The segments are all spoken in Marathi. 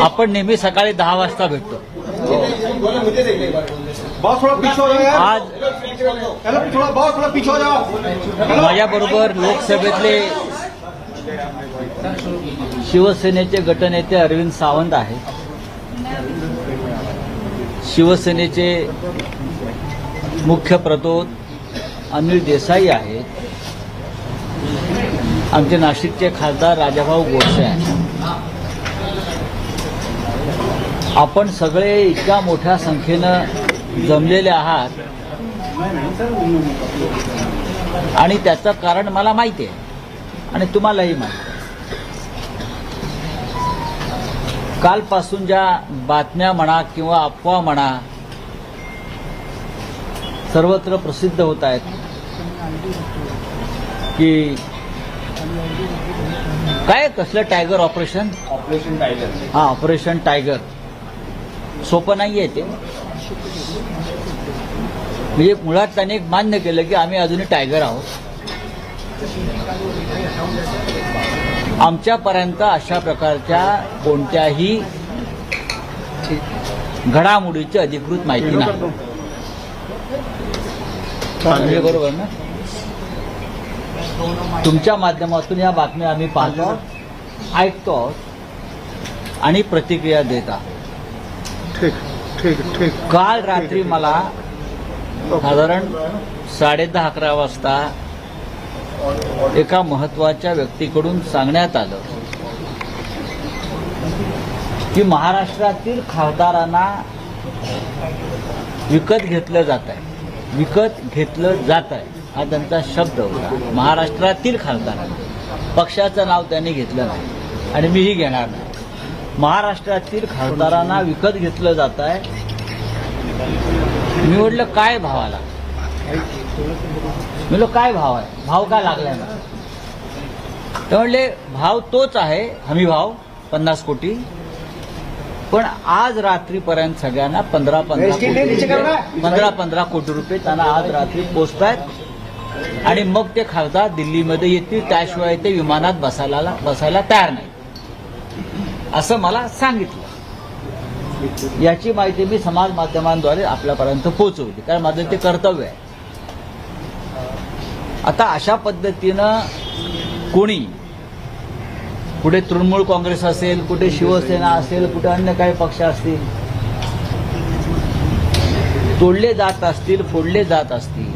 आपण नेहमी सकाळी 10 वाजता भेटतो. आज माझ्याबरोबर लोकसभेतले शिवसेनेचे गटनेते अरविंद सावंत आहेत. शिवसेनेचे मुख्य प्रतोद अनिल देसाई आहेत. आमचे नाशिकचे खासदार राजाभाऊ गोडसे आहेत. आपण सगळे इतक्या मोठ्या संख्येनं जमलेले आहात आणि त्याचं कारण मला माहिती आहे आणि तुम्हालाही माहिती आहे. कालपासून ज्या बातम्या म्हणा किंवा अफवा म्हणा सर्वत्र प्रसिद्ध होत आहेत की काय कसलं टायगर ऑपरेशन टायगर. हा, ऑपरेशन टायगर सोपं नाही आहे ते. म्हणजे मुळात त्याने एक मान्य केलं की आम्ही अजूनही टायगर आहोत. आमच्यापर्यंत अशा प्रकारच्या कोणत्याही घडामोडीची अधिकृत माहिती नाही. म्हणजे बरोबर ना? तुमच्या माध्यमातून या बातम्या आम्ही पाहतो, ऐकतो आणि प्रतिक्रिया देता. काल रात्री मला साधारण 10:30-11 वाजता एका महत्वाच्या व्यक्तीकडून सांगण्यात आलं की महाराष्ट्रातील खासदारांना विकत घेतलं जात आहे. विकत घेतलं जात आहे हा त्यांचा शब्द होता. महाराष्ट्रातील खासदारांना, पक्षाचं नाव त्यांनी घेतलं नाही आणि मीही घेणार नाही. महाराष्ट्रातील खासदारांना विकत घेतलं जात आहे. मी म्हटलं काय भावाला? म्हणलं काय भाव आहे? भाव काय लागलाय ना? ते म्हणले भाव तोच आहे, हमी भाव 50 कोटी. पण आज रात्रीपर्यंत सगळ्यांना 15 कोटी रुपये त्यांना आज रात्री पोचतायत आणि मग ते खासदार दिल्लीमध्ये येतील. त्याशिवाय ते विमानात बसायला तयार नाही असं मला सांगितलं. याची माहिती मी समाज माध्यमांद्वारे आपल्यापर्यंत पोहोचवली, कारण माझं ते कर्तव्य आहे. आता अशा पद्धतीनं कोणी कुठे तृणमूल काँग्रेस असेल, कुठे शिवसेना असेल, कुठे अन्य काही पक्ष असतील, तोडले जात असतील, फोडले जात असतील,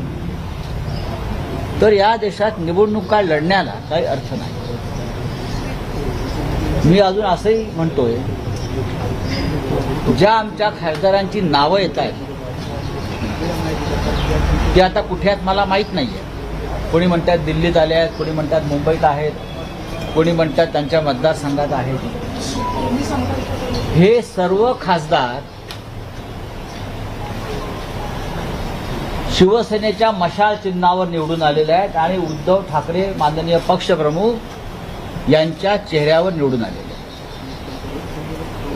तर या देशात निवडणुका लढण्याला काही अर्थ नाही. मी अजून असंही म्हणतोय, ज्या आमच्या खासदारांची नावं येत आहेत ती आता कुठे आहेत मला माहीत नाहीये. कोणी म्हणतात दिल्लीत आले आहेत, कोणी म्हणतात मुंबईत आहेत, कोणी म्हणतात त्यांच्या मतदारसंघात आहेत. हे सर्व खासदार शिवसेनेच्या मशाल चिन्हावर निवडून आलेले आहेत आणि उद्धव ठाकरे माननीय पक्षप्रमुख यांच्या चेहऱ्यावर निवडून आलेले.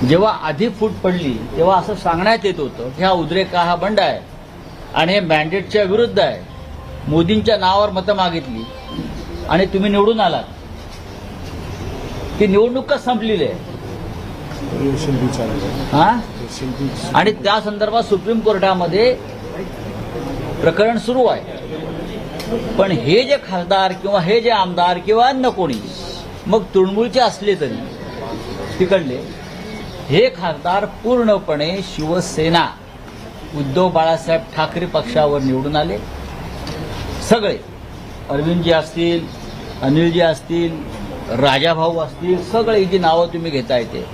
जेव्हा आधी फूट पडली तेव्हा असं सांगण्यात येत होतं की हा उद्रेक हा बंड आहे आणि हे मॅन्डेटच्या विरुद्ध आहे. मोदींच्या नावावर मतं मागितली आणि तुम्ही निवडून आलात. ती निवडणूक संपलेली आहे हा, आणि त्या संदर्भात सुप्रीम कोर्टामध्ये प्रकरण सुरू आहे. पण हे जे खासदार किंवा हे जे आमदार किंवा अन्य कोणी, मग तृणमूलचे असले तरी तिकडले, हे खासदार पूर्णपणे शिवसेना उद्धव बाळासाहेब ठाकरे पक्षावर निवडून आले. सगळे अरविंदजी असतील, अनिलजी असतील, राजाभाऊ असतील, सगळे जी नावं तुम्ही घेताय ते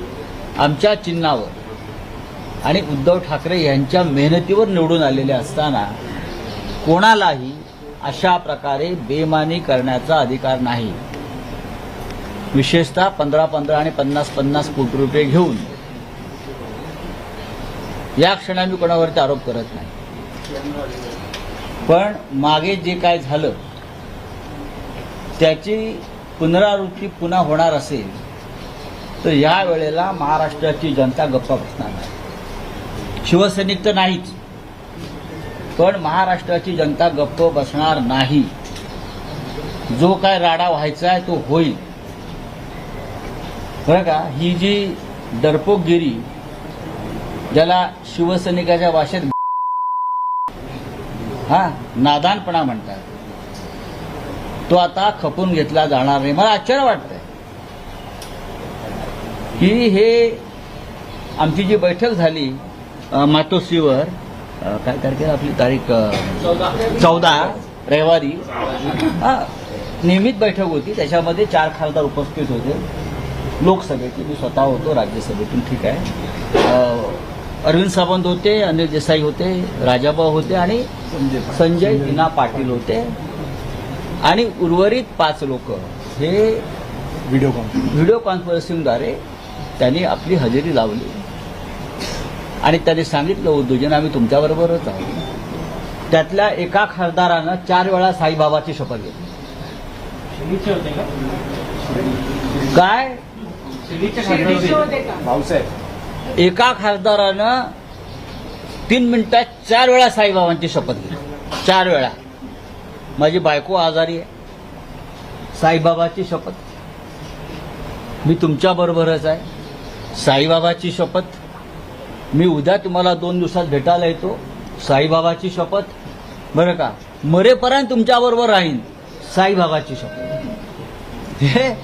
आमच्या चिन्हावर आणि उद्धव ठाकरे यांच्या मेहनतीवर निवडून आलेले असताना कोणालाही अशा प्रकारे बेईमानी करण्याचा अधिकार नाही. विशेषतः 15 आणि 50 कोटी रुपये घेऊन. या क्षणी मी कोणावरती आरोप करत नाही, पण मागे जे काय झालं त्याची पुनरावृत्ती पुन्हा होणार असेल तर या वेळेला महाराष्ट्राची जनता गप्पा बसणार नाही. शिवसैनिक तर नाहीच, पण महाराष्ट्राची जनता गप्प बसणार नाही. जो काय राडा व्हायचा आहे तो होईल. बरं का, ही जी दर्पोकगिरी ज्याला शिवसैनिकाच्या भाषेत नादानपणा म्हणतात, तो आता खपून घेतला जाणार नाही. मला आश्चर्य वाटतंय की हे आमची जी बैठक झाली मातोश्रीवर, काय तारखेला आपली तारीख 14 रविवारी, नियमित बैठक होती. त्याच्यामध्ये 4 खासदार उपस्थित होते लोकसभेचे, मी स्वतः होतो, राज्यसभेतून ठीक आहे. अरविंद सावंत होते, अनिल देसाई होते, राजाभाऊ होते आणि संजय दिना पाटील होते आणि उर्वरित 5 लोक हे व्हिडिओ कॉन्फरन्सिंगद्वारे त्यांनी आपली हजेरी लावली आणि त्यांनी सांगितलं, उद्योजन आम्ही तुमच्याबरोबरच आहोत. त्यातल्या एका खासदारानं 4 वेळा साईबाबाची शपथ घेतली. काय एका खासदारानं 3 मिनिटात 4 वेळा साईबाबांची शपथ घेतली. 4 वेळा. माझी बायको आजारी आहे, साईबाबाची शपथ. मी तुमच्या बरोबरच आहे, साईबाबाची शपथ. मी उद्या तुम्हाला 2 दिवसात भेटायला येतो, साईबाबाची शपथ. बरं का, मरेपर्यंत तुमच्याबरोबर राहीन, साईबाबाची शपथ. हे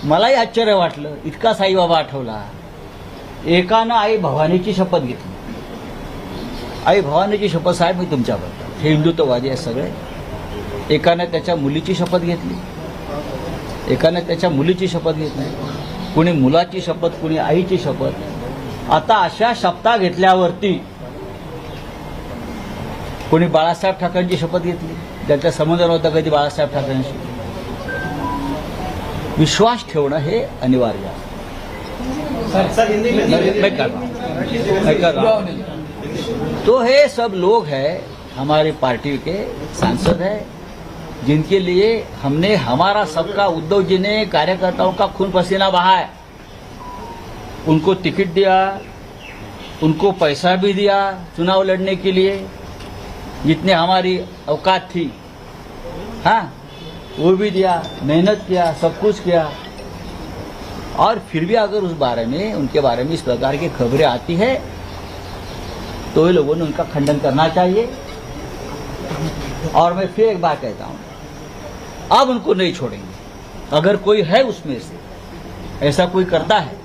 मलाही आश्चर्य वाटलं, इतका साईबाबा आठवला. एकानं आई भवानीची शपथ घेतली. आई भवानीची शपथ, साहेब मी तुमच्याबरोबर. हे हिंदुत्ववादी आहे सगळे. एकानं त्याच्या मुलीची शपथ घेतली, एकानं त्याच्या मुलीची शपथ घेतली, कुणी मुलाची शपथ, कुणी आईची शपथ. आता अशा शपथा घेतल्यावरती कोणी बाळासाहेब ठाकरेंची शपथ घेतली, त्याचा संबंध नव्हता कधी बाळासाहेब ठाकरेंशी. विश्वास ठेवणं हे अनिवार्य आहे. तो हे सब लोग हैं, हमारी पार्टी के सांसद हैं, जिनके लिए हमने हमारा सबका, उद्धव जी ने कार्यकर्ताओं का खून पसीना बहाया. उनको टिकट दिया, उनको पैसा भी दिया चुनाव लड़ने के लिए, जितने हमारी औकात थी, वो भी दिया, मेहनत किया, सब कुछ किया. और फिर भी अगर उस बारे में, उनके बारे में इस प्रकार की खबरें आती है तो ये लोगों ने उनका खंडन करना चाहिए. और मैं फिर एक बात कहता हूं, अब उनको नहीं छोड़ेंगे. अगर कोई है उसमें से ऐसा कोई करता है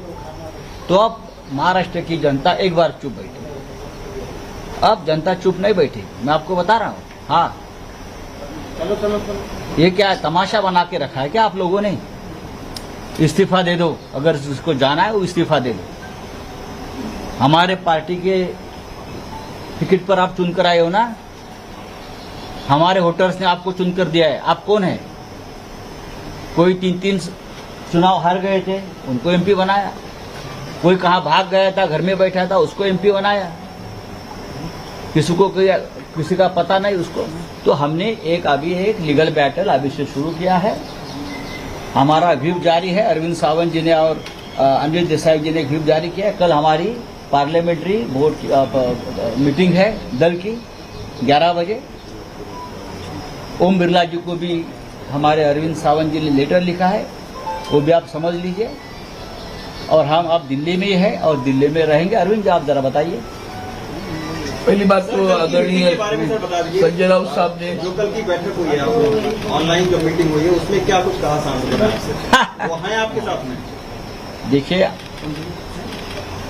तो अब महाराष्ट्र की जनता एक बार चुप बैठे. अब जनता चुप नहीं बैठी, मैं आपको बता रहा हूं. चलो, ये क्या तमाशा बना के रखा है क्या आप लोगों ने? इस्तीफा दे दो, अगर उसको जाना है वो इस्तीफा दे दो. हमारे पार्टी के टिकट पर आप चुनकर आए हो ना, हमारे वोटर्स ने आपको चुनकर दिया है. आप कौन है? कोई 3-3 चुनाव हार गए थे, उनको एमपी बनाया. कोई कहाँ भाग गया था, घर में बैठा था, उसको एमपी बनाया. किसी का पता नहीं उसको. तो हमने अभी एक लीगल बैटल अभी से शुरू किया है. हमारा व्हिप जारी है. अरविंद सावंत जी ने और अनिल देसाई जी ने व्हिप जारी किया है. कल हमारी पार्लियामेंट्री बोर्ड की मीटिंग है दल की 11 बजे. ओम बिरला जी को भी हमारे अरविंद सावंत जी ने लेटर लिखा है, वो भी आप समझ लीजिए. और हम अब दिल्ली में ही है और दिल्ली में रहेंगे. अरविंद जी आप जरा बताइए. पहली बात तो आदरणीय संजय राउत साहब ने जो कल की बैठक हुई है, ऑनलाइन जो मीटिंग हुई है, उसमें क्या कुछ कहा सांसदों ने? वो हैं आपके साथ में? देखिए,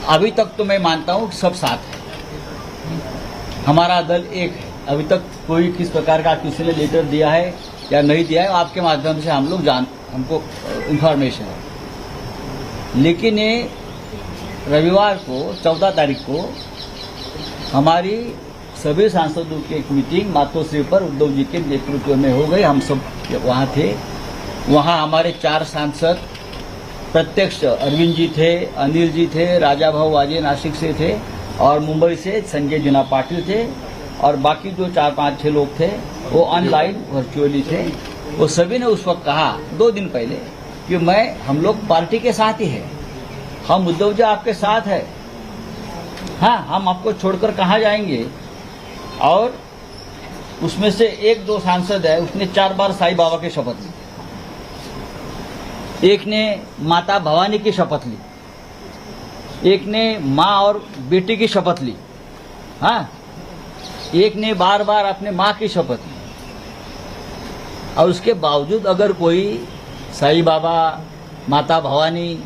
अभी तक तो मैं मानता हूँ सब साथ है, हमारा दल एक है. अभी तक कोई किस प्रकार का किसी ने लेटर दिया है या नहीं दिया है, आपके माध्यम से हम लोग हमको इंफॉर्मेशन है. लेकिन ये रविवार को 14 तारीख को हमारी सभी सांसदों की एक मीटिंग मातोश्री पर उद्धव जी के नेतृत्व में हो गई. हम सब वहाँ थे. वहाँ हमारे 4 सांसद प्रत्यक्ष, अरविंद जी थे, अनिल जी थे, राजाभाऊ वाजे नासिक से थे और मुंबई से संजय दिना पाटिल थे. और बाकी जो 4-5-6 लोग थे वो ऑनलाइन वर्चुअली थे. वो सभी ने उस वक्त कहा 2 दिन पहले कि हम लोग पार्टी के साथ ही है, हम उद्धव जी आपके साथ है, हाँ, हम आपको छोड़कर कहाँ जाएंगे. और उसमें से 1-2 सांसद है, उसने 4 बार साईं बाबा की शपथ ली. एक ने माता भवानी की शपथ ली, एक ने माँ और बेटी की शपथ ली, हाँ, एक ने बार बार अपने माँ की शपथ ली। और उसके बावजूद अगर कोई साईं बाबा, माता भवानी,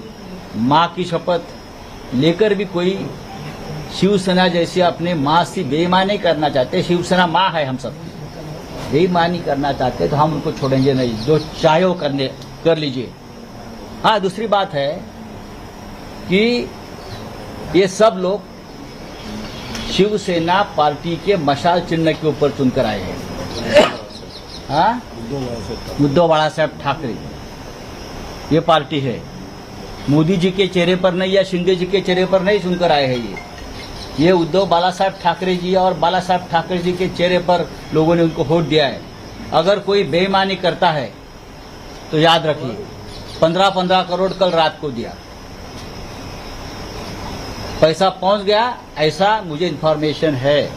माँ की शपथ लेकर भी कोई शिवसेना जैसी अपने माँ से बेईमानी करना चाहते, शिवसेना माँ है हम सब, बेईमानी करना चाहते तो हम उनको छोड़ेंगे नहीं, जो चाहे वो कर लीजिए। हाँ, दूसरी बात है कि ये सब लोग शिवसेना पार्टी के मशाल चिन्ह के ऊपर चुनकर आए हैं। हाँ, उद्धव बाला साहब ठाकरे ये पार्टी है, मोदी जी के चेहरे पर नहीं या शिंदे जी के चेहरे पर नहीं चुनकर आए हैं। ये उद्धव बाला साहब ठाकरे जी और बाला साहब ठाकरे जी के चेहरे पर लोगों ने उनको वोट दिया है। अगर कोई बेईमानी करता है तो याद रखिए 15-15 करोड़ कल रात को दिया, पैसा पहुंच गया, ऐसा मुझे इन्फॉर्मेशन है।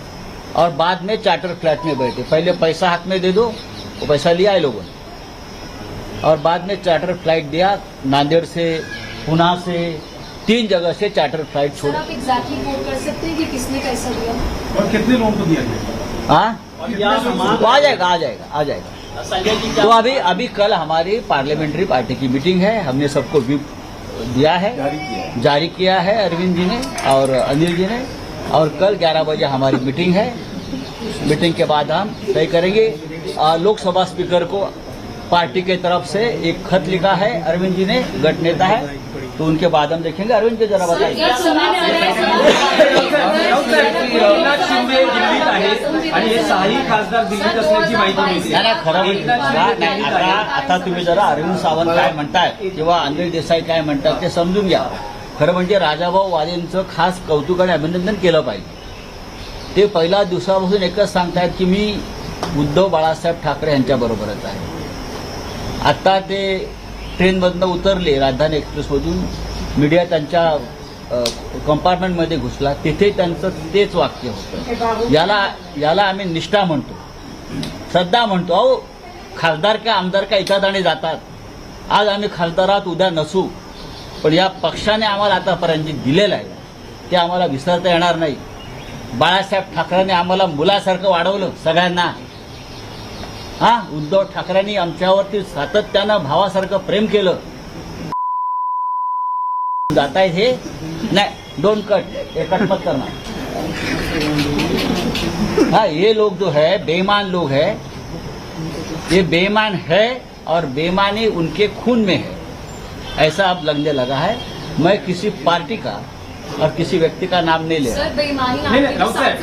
और बाद में चार्टर फ्लैट में बैठे, पहले पैसा हाथ में दे दो, वो पैसा लिया है लोगों ने, और बाद में चार्टर फ्लाइट दिया, नांदेड़ से, पुणे से, 3 जगह से चार्टर फ्लाइट छोड़। सर, आप एग्जैक्टली नोट कर सकते हैं कि किसने कैसा दिया और कितने लोगों को दिया गया? हाँ, तो आ जाएगा। तो अभी कल हमारी पार्लियामेंट्री पार्टी की मीटिंग है, हमने सबको व्हिप दिया है, जारी किया है अरविंद जी ने और अनिल जी ने, और कल 11 बजे हमारी मीटिंग है। मीटिंग के बाद हम तय करेंगे। लोकसभा स्पीकर को पार्टी के तरफ से एक खत लिखा है, अरविंद जी ने, गट नेता है, तो उनके बाद हम देखेंगे। अरविंद जी जरा बताइए। एकनाथ शिंदे दिल्लीत आहेत आणि हे सहाही खासदार दिल्लीत असल्याची माहिती मिळते. नाही, खरं म्हणजे आता तुम्ही जरा अरविंद सावंत काय म्हणताय किंवा अनिल देसाई काय म्हणतात ते समजून घ्या. खरं म्हणजे राजाभाऊ वाजेंचं खास कौतुक आणि अभिनंदन केलं पाहिजे. ते पहिल्या दिवसापासून एकच सांगतायत की मी उद्धव बाळासाहेब ठाकरे यांच्याबरोबरच आहे. आता ते ट्रेनमधनं उतरले, राजधानी एक्सप्रेसमधून, मीडिया त्यांच्या कंपार्टमेंटमध्ये घुसला, तिथे त्यांचं तेच वाक्य होतं. याला आम्ही निष्ठा म्हणतो, श्रद्धा म्हणतो. अहो, खासदार का आमदार का येतात आणि जातात. आज आम्ही खासदारात, उद्या नसू, पण या पक्षाने आम्हाला आतापर्यंत जे दिलेलं आहे ते आम्हाला विसरता येणार नाही. बाळासाहेब ठाकरेंनी आम्हाला मुलासारखं वाढवलं सगळ्यांना. हा, उद्धव ठाकरेंनी आमच्यावरती सातत्यानं भावासारखं प्रेम केलं. जाताय हे नहीं, डोंट कट, ये कट मत करना. हाँ, ये लोग जो है बेईमान लोग है, ये बेईमान है और बेईमानी उनके खून में है, ऐसा अब लगने लगा है. मैं किसी पार्टी का और किसी व्यक्ति का नाम नहीं ले रहा. सर, बेईमानी नाही राऊतसाहेब,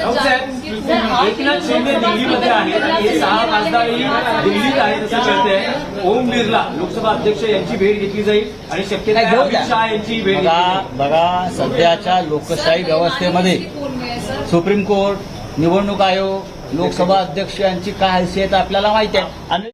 एकनाथ शिंदे दिल्लीमध्ये आहेत आणि हे 6 खासदारही दिल्लीत आहेत असं कळतंय. ओम बिर्ला लोकसभा अध्यक्ष यांची भेट घेतली जाईल आणि शक्यता आहे अमित शहा यांची भेट घेतली. बघा, सध्याच्या लोकशाही व्यवस्थेमध्ये सुप्रीम कोर्ट, निवडणूक आयोग, लोकसभा अध्यक्ष यांची काय हैसियत आपल्याला माहिती आहे.